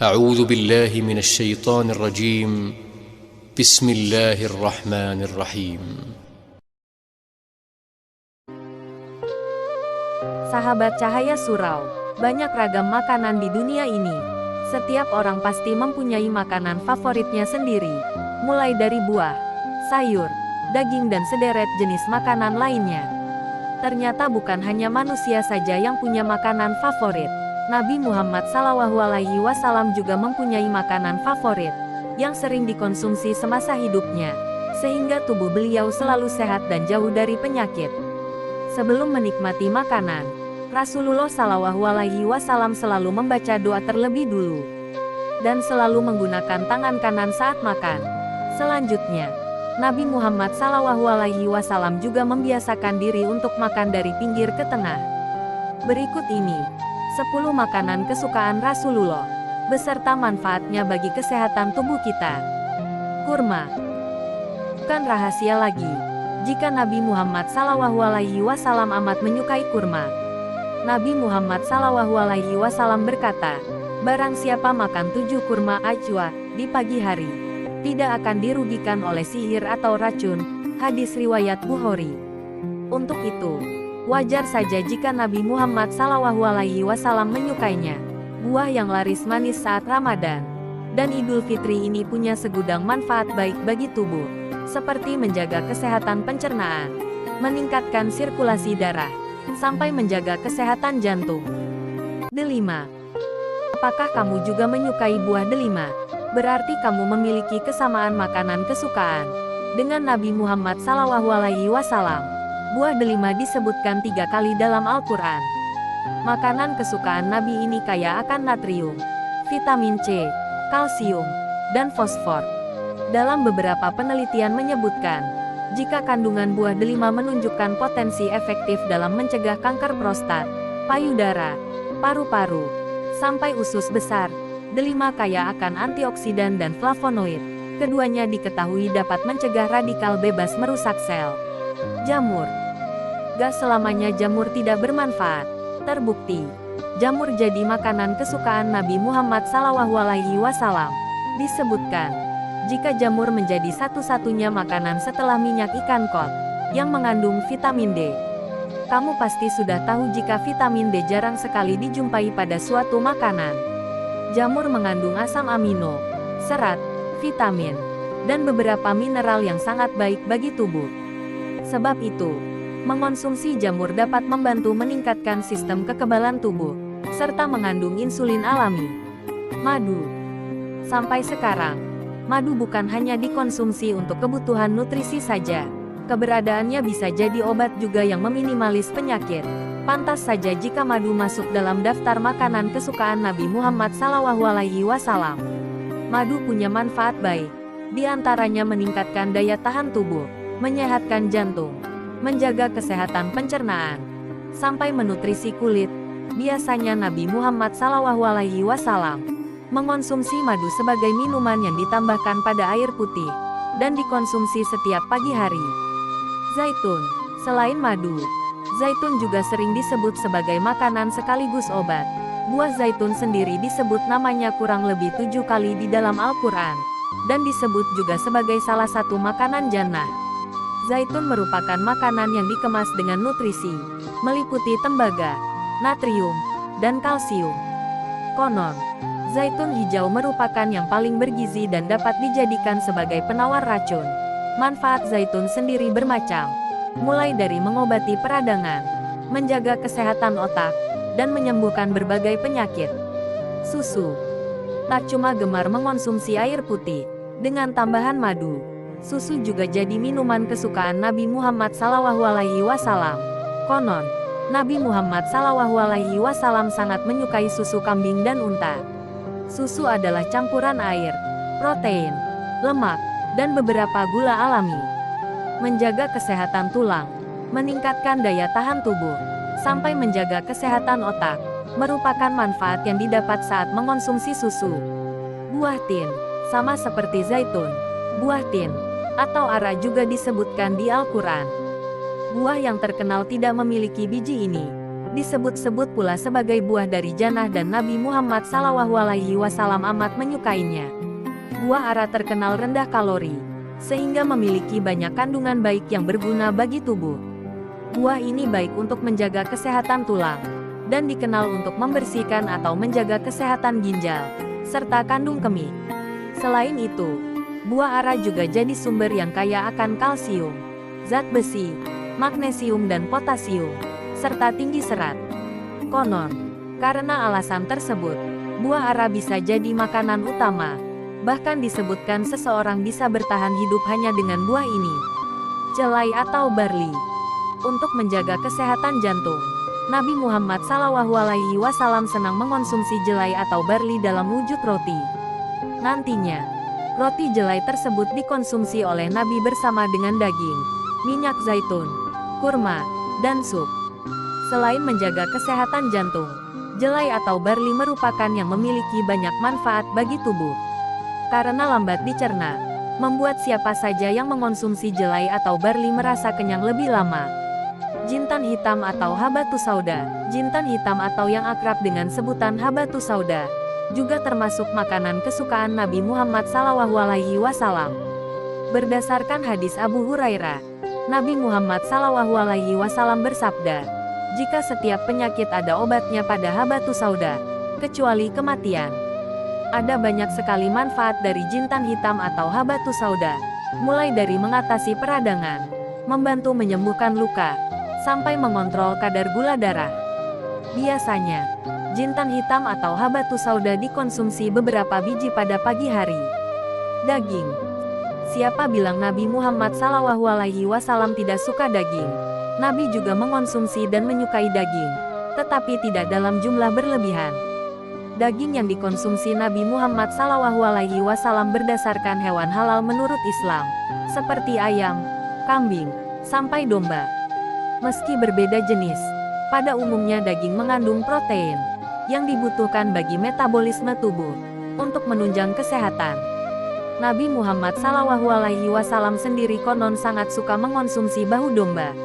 أعوذ بالله من الشيطان الرجيم. بسم الله الرحمن الرحيم. Sahabat cahaya surau, banyak ragam makanan di dunia ini. Setiap orang pasti mempunyai makanan favoritnya sendiri, mulai dari buah, sayur, daging dan sederet jenis makanan lainnya. Ternyata bukan hanya manusia saja yang punya makanan favorit. Nabi Muhammad SAW juga mempunyai makanan favorit, yang sering dikonsumsi semasa hidupnya, sehingga tubuh beliau selalu sehat dan jauh dari penyakit. Sebelum menikmati makanan, Rasulullah SAW selalu membaca doa terlebih dulu, dan selalu menggunakan tangan kanan saat makan. Selanjutnya, Nabi Muhammad SAW juga membiasakan diri untuk makan dari pinggir ke tengah. Berikut ini 10 makanan kesukaan Rasulullah, beserta manfaatnya bagi kesehatan tubuh kita. Kurma. Bukan rahasia lagi, jika Nabi Muhammad SAW amat menyukai kurma. Nabi Muhammad SAW berkata, barang siapa makan 7 kurma ajwa di pagi hari, tidak akan dirugikan oleh sihir atau racun. Hadis riwayat Bukhari. Untuk itu, wajar saja jika Nabi Muhammad SAW menyukainya. Buah yang laris manis saat Ramadan dan Idul Fitri ini punya segudang manfaat baik bagi tubuh, seperti menjaga kesehatan pencernaan, meningkatkan sirkulasi darah, sampai menjaga kesehatan jantung. Delima. Apakah kamu juga menyukai buah delima? Berarti kamu memiliki kesamaan makanan kesukaan dengan Nabi Muhammad SAW. Buah delima disebutkan 3 kali dalam Al-Quran. Makanan kesukaan Nabi ini kaya akan natrium, vitamin C, kalsium, dan fosfor. Dalam beberapa penelitian menyebutkan, jika kandungan buah delima menunjukkan potensi efektif dalam mencegah kanker prostat, payudara, paru-paru, sampai usus besar. Delima kaya akan antioksidan dan flavonoid. Keduanya diketahui dapat mencegah radikal bebas merusak sel. Jamur. Gak selamanya jamur tidak bermanfaat. Terbukti, jamur jadi makanan kesukaan Nabi Muhammad SAW. Disebutkan, jika jamur menjadi satu-satunya makanan setelah minyak ikan kod, yang mengandung vitamin D. Kamu pasti sudah tahu jika vitamin D jarang sekali dijumpai pada suatu makanan. Jamur mengandung asam amino, serat, vitamin, dan beberapa mineral yang sangat baik bagi tubuh. Sebab itu, mengonsumsi jamur dapat membantu meningkatkan sistem kekebalan tubuh, serta mengandung insulin alami. Madu. Sampai sekarang, madu bukan hanya dikonsumsi untuk kebutuhan nutrisi saja. Keberadaannya bisa jadi obat juga yang meminimalis penyakit. Pantas saja jika madu masuk dalam daftar makanan kesukaan Nabi Muhammad SAW. Madu punya manfaat baik, di antaranya meningkatkan daya tahan tubuh, menyehatkan jantung, menjaga kesehatan pencernaan, sampai menutrisi kulit. Biasanya Nabi Muhammad SAW mengonsumsi madu sebagai minuman yang ditambahkan pada air putih, dan dikonsumsi setiap pagi hari. Zaitun. Selain madu, zaitun juga sering disebut sebagai makanan sekaligus obat. Buah zaitun sendiri disebut namanya kurang lebih 7 kali di dalam Al-Quran, dan disebut juga sebagai salah satu makanan jannah. Zaitun merupakan makanan yang dikemas dengan nutrisi, meliputi tembaga, natrium, dan kalsium. Konon, zaitun hijau merupakan yang paling bergizi dan dapat dijadikan sebagai penawar racun. Manfaat zaitun sendiri bermacam, mulai dari mengobati peradangan, menjaga kesehatan otak, dan menyembuhkan berbagai penyakit. Susu. Tak cuma gemar mengonsumsi air putih, dengan tambahan madu, susu juga jadi minuman kesukaan Nabi Muhammad SAW. Konon, Nabi Muhammad SAW sangat menyukai susu kambing dan unta. Susu adalah campuran air, protein, lemak, dan beberapa gula alami. Menjaga kesehatan tulang, meningkatkan daya tahan tubuh, sampai menjaga kesehatan otak, merupakan manfaat yang didapat saat mengonsumsi susu. Buah tin. Sama seperti zaitun, buah tin atau ara juga disebutkan di Al-Quran. Buah yang terkenal tidak memiliki biji ini Disebut-sebut pula sebagai buah dari jannah dan Nabi Muhammad SAW amat menyukainya. Buah ara terkenal rendah kalori, sehingga memiliki banyak kandungan baik yang berguna bagi tubuh. Buah ini baik untuk menjaga kesehatan tulang, dan dikenal untuk membersihkan atau menjaga kesehatan ginjal, serta kandung kemih. Selain itu, buah ara juga jadi sumber yang kaya akan kalsium, zat besi, magnesium dan potasium, serta tinggi serat. Konon, karena alasan tersebut, buah ara bisa jadi makanan utama. Bahkan disebutkan seseorang bisa bertahan hidup hanya dengan buah ini. Jelai atau barli. Untuk menjaga kesehatan jantung, Nabi Muhammad SAW senang mengonsumsi jelai atau barli dalam wujud roti. Nantinya, roti jelai tersebut dikonsumsi oleh Nabi bersama dengan daging, minyak zaitun, kurma, dan sup. Selain menjaga kesehatan jantung, jelai atau barli merupakan yang memiliki banyak manfaat bagi tubuh. Karena lambat dicerna, membuat siapa saja yang mengonsumsi jelai atau barli merasa kenyang lebih lama. Jintan hitam atau habatus sauda. Jintan hitam atau yang akrab dengan sebutan habatus sauda, juga termasuk makanan kesukaan Nabi Muhammad SAW. Berdasarkan hadis Abu Hurairah, Nabi Muhammad SAW bersabda, "Jika setiap penyakit ada obatnya pada habatus sauda, kecuali kematian." Ada banyak sekali manfaat dari jintan hitam atau habatus sauda, mulai dari mengatasi peradangan, membantu menyembuhkan luka, sampai mengontrol kadar gula darah. Biasanya, jintan hitam atau habatus sauda dikonsumsi beberapa biji pada pagi hari. Daging. Siapa bilang Nabi Muhammad SAW tidak suka daging? Nabi juga mengonsumsi dan menyukai daging, tetapi tidak dalam jumlah berlebihan. Daging yang dikonsumsi Nabi Muhammad SAW berdasarkan hewan halal menurut Islam, seperti ayam, kambing, sampai domba. Meski berbeda jenis, pada umumnya daging mengandung protein yang dibutuhkan bagi metabolisme tubuh untuk menunjang kesehatan. Nabi Muhammad SAW sendiri konon sangat suka mengonsumsi bahu domba.